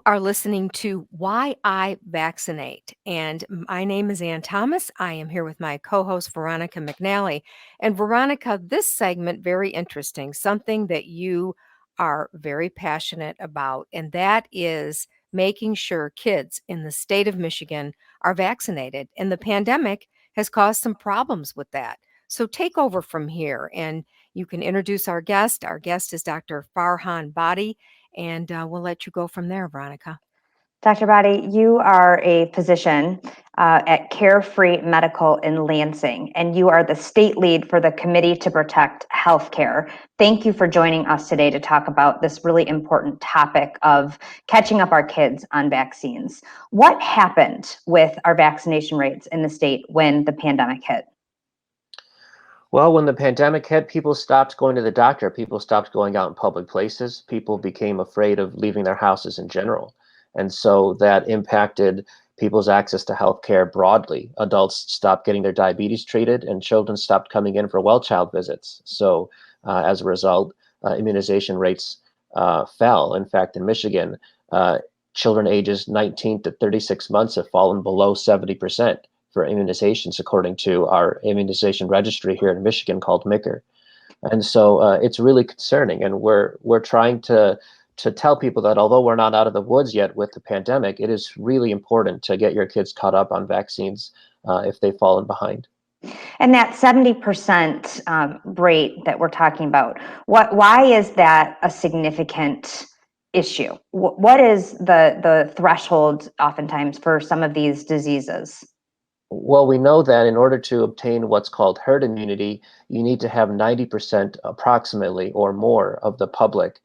are listening to Why I Vaccinate. And my name is Ann Thomas. I am here with my co host, Veronica McNally. And Veronica, this segment, very interesting, something that you are very passionate about, and that is making sure kids in the state of Michigan are vaccinated. And the pandemic has caused some problems with that. So take over from here and you can introduce our guest. Our guest is Dr. Farhan Bhatti, and we'll let you go from there, Veronica. Dr. Bhatti, you are a physician at Carefree Medical in Lansing, and you are the state lead for the Committee to Protect Healthcare. Thank you for joining us today to talk about this really important topic of catching up our kids on vaccines. What happened with our vaccination rates in the state when the pandemic hit? Well, when the pandemic hit, people stopped going to the doctor. People stopped going out in public places. People became afraid of leaving their houses in general. And so that impacted people's access to healthcare broadly. Adults stopped getting their diabetes treated, and children stopped coming in for well child visits. So as a result, immunization rates fell. In fact, in Michigan, children ages 19 to 36 months have fallen below 70% for immunizations, according to our immunization registry here in Michigan called MICR. And so it's really concerning. And we're trying to tell people that although we're not out of the woods yet with the pandemic, it is really important to get your kids caught up on vaccines if they've fallen behind. And that 70% rate that we're talking about, why is that a significant issue? What is the threshold oftentimes for some of these diseases? Well, we know that in order to obtain what's called herd immunity, you need to have 90% approximately or more of the public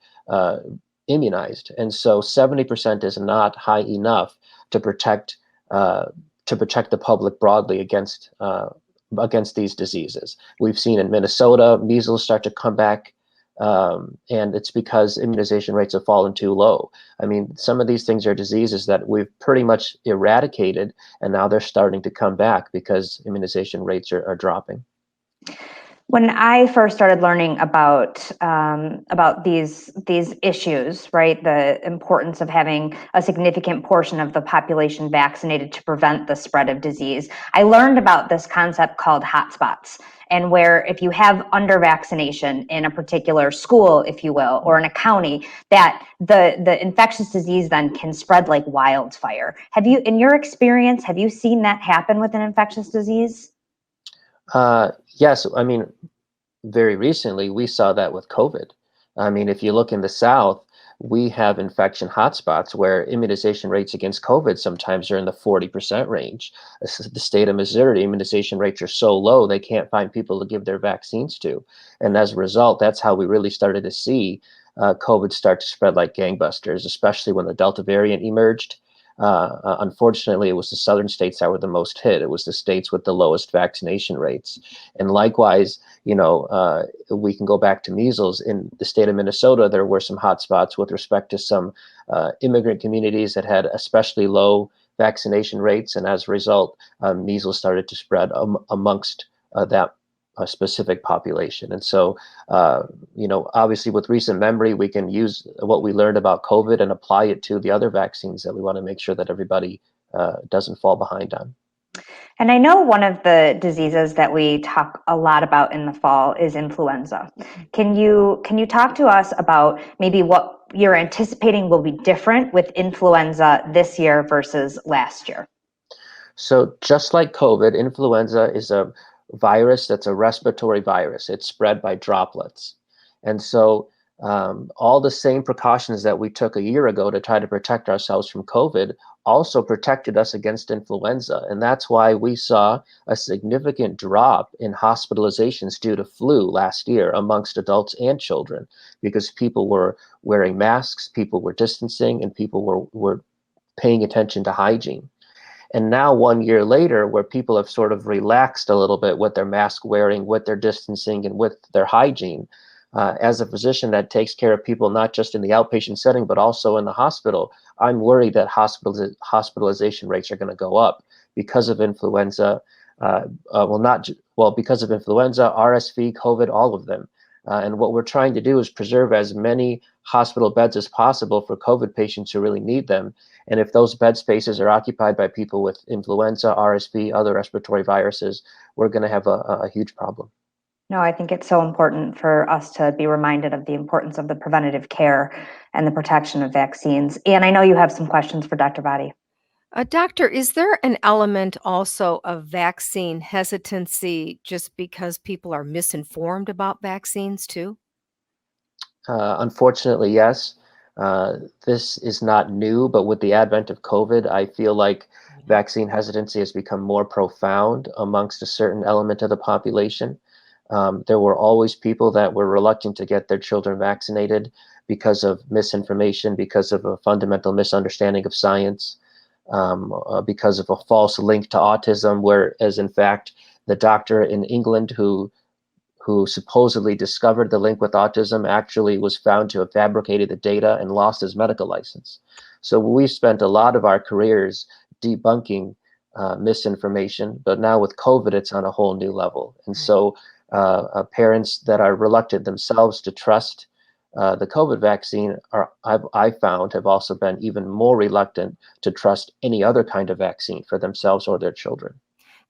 immunized. And so 70% is not high enough to protect the public broadly against these diseases. We've seen in Minnesota, measles start to come back. And it's because immunization rates have fallen too low. I mean, some of these things are diseases that we've pretty much eradicated, and now they're starting to come back because immunization rates are dropping. When I first started learning about these issues, right, the importance of having a significant portion of the population vaccinated to prevent the spread of disease, I learned about this concept called hotspots, and where if you have under vaccination in a particular school, if you will, or in a county, that the infectious disease then can spread like wildfire. Have you, in your experience, have you seen that happen with an infectious disease? Yes, I mean, very recently we saw that with COVID. I mean, if you look in the South, we have infection hotspots where immunization rates against COVID sometimes are in the 40% range. The state of Missouri, immunization rates are so low they can't find people to give their vaccines to. And as a result, that's how we really started to see COVID start to spread like gangbusters, especially when the Delta variant emerged. Unfortunately, it was the southern states that were the most hit. It was the states with the lowest vaccination rates. And likewise, we can go back to measles. In the state of Minnesota, there were some hotspots with respect to some immigrant communities that had especially low vaccination rates. And as a result, measles started to spread amongst that specific population. And so, obviously with recent memory, we can use what we learned about COVID and apply it to the other vaccines that we want to make sure that everybody doesn't fall behind on. And I know one of the diseases that we talk a lot about in the fall is influenza. Can you talk to us about maybe what you're anticipating will be different with influenza this year versus last year? So just like COVID, influenza is a virus that's a respiratory virus. It's spread by droplets. And so all the same precautions that we took a year ago to try to protect ourselves from COVID also protected us against influenza. And that's why we saw a significant drop in hospitalizations due to flu last year amongst adults and children, because people were wearing masks, people were distancing, and people were paying attention to hygiene. And now 1 year later, where people have sort of relaxed a little bit with their mask wearing, with their distancing, and with their hygiene, as a physician that takes care of people not just in the outpatient setting, but also in the hospital, I'm worried that hospitalization rates are going to go up because of influenza. Because of influenza, RSV, COVID, all of them. And what we're trying to do is preserve as many hospital beds as possible for COVID patients who really need them. And if those bed spaces are occupied by people with influenza, RSV, other respiratory viruses, we're going to have a huge problem. No, I think it's so important for us to be reminded of the importance of the preventative care and the protection of vaccines. And I know you have some questions for Dr. Body. Doctor, is there an element also of vaccine hesitancy just because people are misinformed about vaccines too? Unfortunately, yes. This is not new, but with the advent of COVID, I feel like Yeah. vaccine hesitancy has become more profound amongst a certain element of the population. There were always people that were reluctant to get their children vaccinated because of misinformation, because of a fundamental misunderstanding of science, because of a false link to autism, whereas in fact, the doctor in England who supposedly discovered the link with autism actually was found to have fabricated the data and lost his medical license. So we've spent a lot of our careers debunking misinformation, but now with COVID, it's on a whole new level. And Right. so parents that are reluctant themselves to trust the COVID vaccine I found have also been even more reluctant to trust any other kind of vaccine for themselves or their children.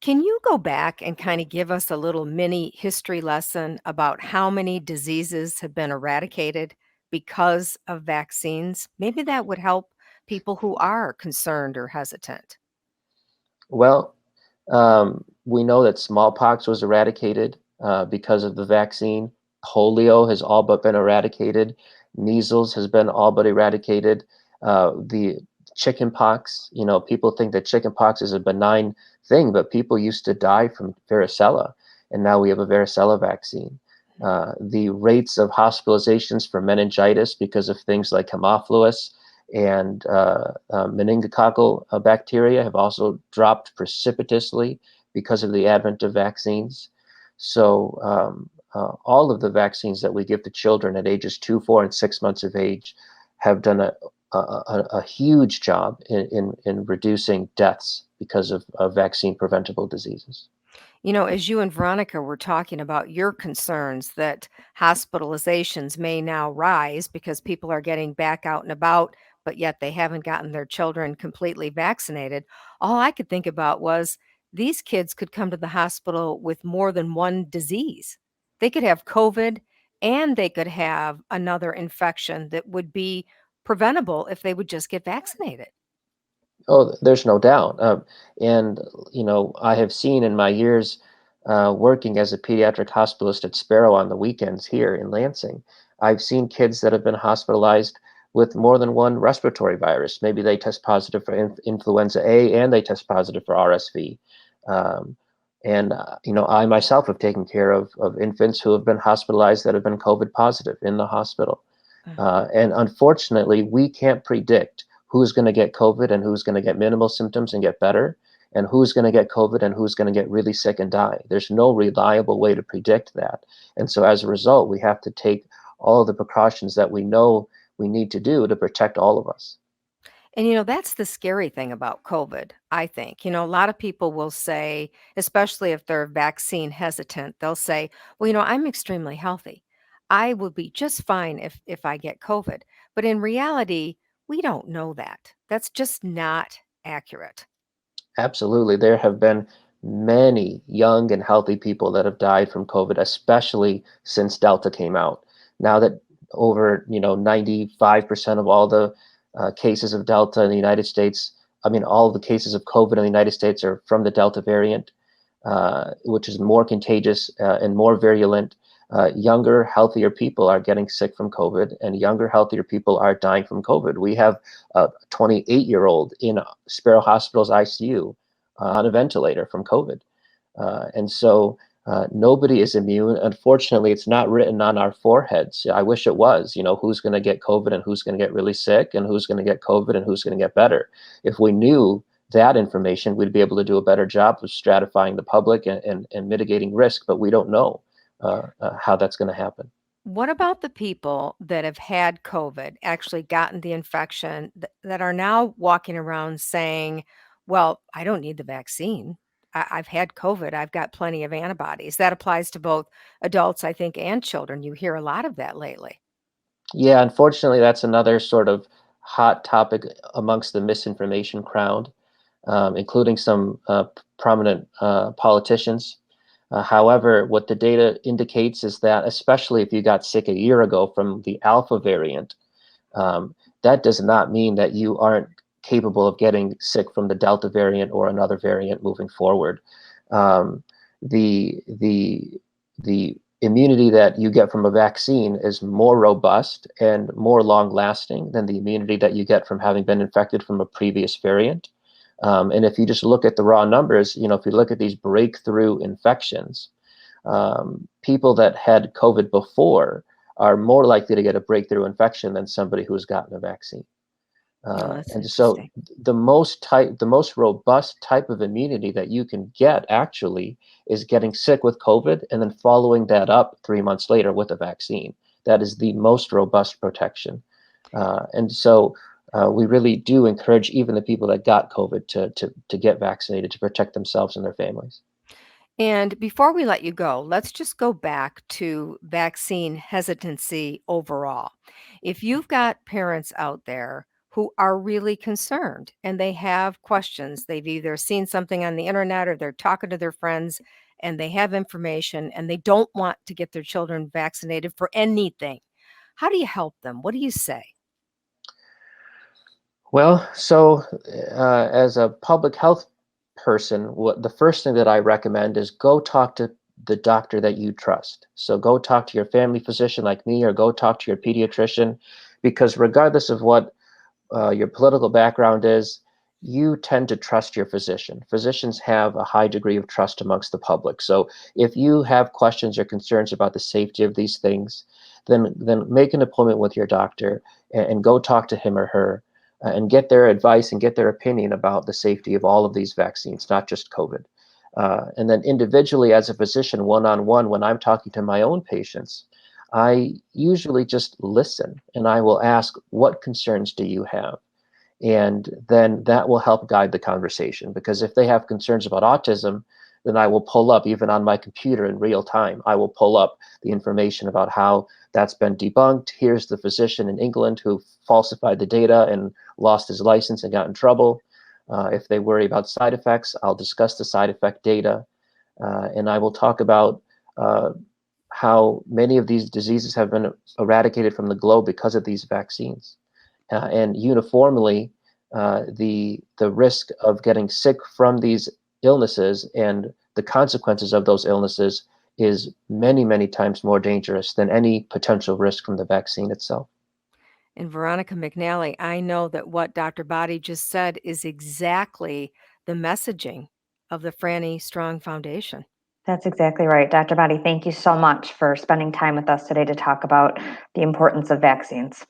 Can you go back and kind of give us a little mini history lesson about how many diseases have been eradicated because of vaccines? Maybe that would help people who are concerned or hesitant. Well, we know that smallpox was eradicated because of the vaccine. Polio has all but been eradicated. Measles has been all but eradicated. The chickenpox, people think that chickenpox is a benign thing, but people used to die from varicella, and now we have a varicella vaccine. The rates of hospitalizations for meningitis because of things like Haemophilus and meningococcal bacteria have also dropped precipitously because of the advent of vaccines. So all of the vaccines that we give to children at ages 2, 4, and 6 months of age have done a huge job in reducing deaths because of vaccine preventable diseases. As you and Veronica were talking about your concerns that hospitalizations may now rise because people are getting back out and about, but yet they haven't gotten their children completely vaccinated, all I could think about was these kids could come to the hospital with more than one disease. They could have COVID and they could have another infection that would be preventable if they would just get vaccinated. Oh, there's no doubt. And, I have seen in my years working as a pediatric hospitalist at Sparrow on the weekends here in Lansing, I've seen kids that have been hospitalized with more than one respiratory virus. Maybe they test positive for influenza A and they test positive for RSV. Um, and, I myself have taken care of infants who have been hospitalized that have been COVID positive in the hospital. And unfortunately, we can't predict who's going to get COVID and who's going to get minimal symptoms and get better, and who's going to get COVID and who's going to get really sick and die. There's no reliable way to predict that. And so as a result, we have to take all of the precautions that we know we need to do to protect all of us. And that's the scary thing about COVID, I think. A lot of people will say, especially if they're vaccine hesitant, they'll say, well, I'm extremely healthy. I will be just fine if I get COVID. But in reality, we don't know that. That's just not accurate. Absolutely. There have been many young and healthy people that have died from COVID, especially since Delta came out. Now that over, 95% of all the cases of Delta in the United States, I mean, all of the cases of COVID in the United States are from the Delta variant, which is more contagious and more virulent. Younger, healthier people are getting sick from COVID, and younger, healthier people are dying from COVID. We have a 28-year-old in Sparrow Hospital's ICU on a ventilator from COVID. And so nobody is immune. Unfortunately, it's not written on our foreheads. I wish it was, who's going to get COVID and who's going to get really sick and who's going to get COVID and who's going to get better. If we knew that information, we'd be able to do a better job of stratifying the public and mitigating risk, but we don't know how that's going to happen. What about the people that have had COVID, actually gotten the infection, that are now walking around saying, well, I don't need the vaccine? I've had COVID. I've got plenty of antibodies. That applies to both adults, I think, and children. You hear a lot of that lately. Yeah, unfortunately, that's another sort of hot topic amongst the misinformation crowd, including some prominent politicians. However, what the data indicates is that, especially if you got sick a year ago from the Alpha variant, um, that does not mean that you aren't capable of getting sick from the Delta variant or another variant moving forward. Um, the immunity that you get from a vaccine is more robust and more long lasting than the immunity that you get from having been infected from a previous variant. And if you just look at the raw numbers, if you look at these breakthrough infections, people that had COVID before are more likely to get a breakthrough infection than somebody who's gotten a vaccine. Oh, that's And so interesting. the most robust type of immunity that you can get actually is getting sick with COVID and then following that up 3 months later with a vaccine. That is the most robust protection. And so we really do encourage even the people that got COVID to get vaccinated to protect themselves and their families. And before we let you go, let's just go back to vaccine hesitancy overall. If you've got parents out there who are really concerned and they have questions, they've either seen something on the internet or they're talking to their friends and they have information and they don't want to get their children vaccinated for anything, how do you help them? What do you say? Well, so as a public health person, what the first thing that I recommend is go talk to the doctor that you trust. So go talk to your family physician like me, or go talk to your pediatrician, because regardless of what your political background is, you tend to trust your physician. Physicians have a high degree of trust amongst the public. So if you have questions or concerns about the safety of these things, then make an appointment with your doctor and go talk to him or her and get their advice and get their opinion about the safety of all of these vaccines, not just COVID. And then individually, as a physician, one-on-one, when I'm talking to my own patients, I usually just listen and I will ask, what concerns do you have? And then that will help guide the conversation, because if they have concerns about autism, then I will pull up, even on my computer in real time, I will pull up the information about how that's been debunked. Here's the physician in England who falsified the data and lost his license and got in trouble. If they worry about side effects, I'll discuss the side effect data, and I will talk about uh, how many of these diseases have been eradicated from the globe because of these vaccines. And uniformly, the risk of getting sick from these illnesses and the consequences of those illnesses is many, many times more dangerous than any potential risk from the vaccine itself. And Veronica McNally, I know that what Dr. Body just said is exactly the messaging of the Franny Strong Foundation. That's exactly right. Dr. Body, thank you so much for spending time with us today to talk about the importance of vaccines.